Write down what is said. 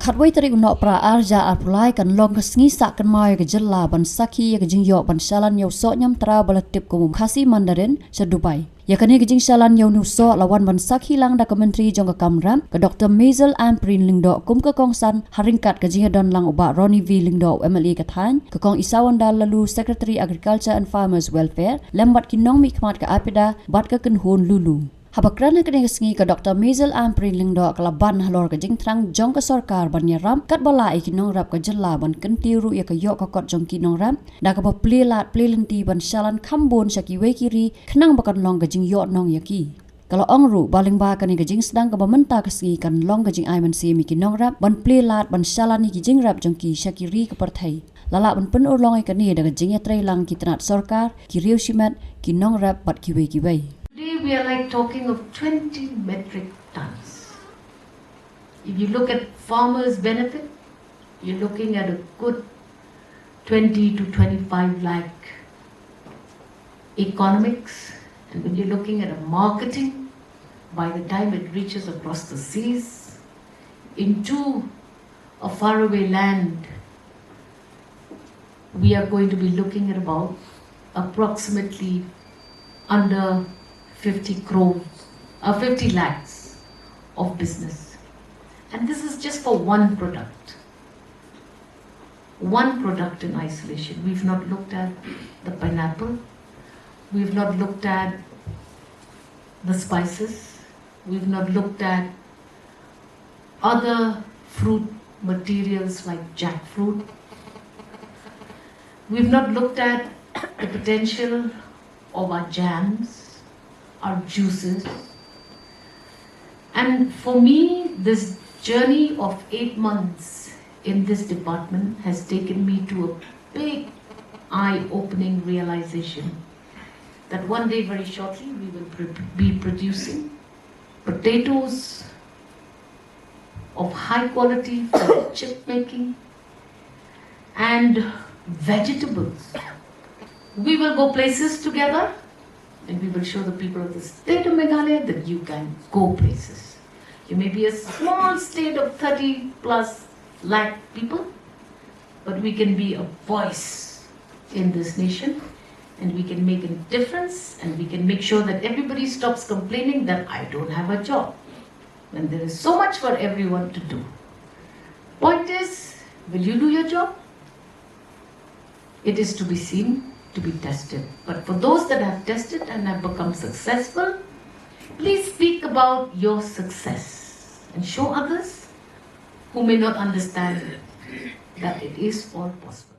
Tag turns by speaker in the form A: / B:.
A: ขัดไว้ตริอุนอปราอาร์จาอาร์พลายกันลองกสงีสักกันมาอย่างจลาบันสักฮีอย่างจิงยอบันชาลันยาวโซยำตราบลติบกุมคาซีมันดารินชะดูไบยากันนี้จิงชาลันยาวนุโซละวันบันสักฮีลังดักเมนทรีจงกับกำรัมกับดรเมเซลแอมปรินลิงดอกุมกับกองซันฮาริงกัดกับจิงดอนลังอุบะรอนีวีลิงดอเอเมลีกับทานกับกองอิสาวันดาลลู Secretary Agriculture and Farmers Welfare และบัดกินน้องมีขมาดกับอาปิดาบัดกับกันโฮนลูลูHabakran nak kena sengi ke Dr. Mezel Amprin lingdo kelaban halor ke jing trang jong ke sarkar ban yaram kat bala iki Nongrep ke jela ban kentiru ya ke yok kokot jong ki Nongrep da ke plelat plelenti ban shalan khambon syaki we kiri khnang bakan long ke jing yok nong yaki kalau ongru baling ba kan ke jing sedang ke bamenta ke sengi kan long ke jing ai man si mi ki Nongrep ban plelat ban shalan ni ki jing rap jong ki syaki ri ke parthai lala ban pen urlong ke ni da ke jing ya trai lang ki tanat sarkar ki riu shimat ki Nongrep bat ki we
B: Today we are like talking of 20 metric tons. If you look at farmers' benefit, you're looking at a good 20 to 25 lakh economics. And when you're looking at a marketing, by the time it reaches across the seas, into a faraway land, we are going to be looking at about approximately under 50 lakhs of business. And this is just for one product. One product in isolation. We've not looked at the pineapple. We've not looked at the spices. We've not looked at other fruit materials like jackfruit. We've not looked at the potential of our jams, our juices. And for me, this journey of 8 months in this department has taken me to a big eye-opening realization that one day very shortly we will be producing potatoes of high quality for chip making and vegetables. We will go places together and we will show the people of the state of Meghalaya that you can go places. You may be a small state of 30 plus lakh people, but we can be a voice in this nation and we can make a difference and we can make sure that everybody stops complaining that I don't have a job when there is so much for everyone to do. Point is, will you do your job? It is to be seen, to be tested. But for those that have tested and have become successful, please speak about your success and show others who may not understand that it is all possible.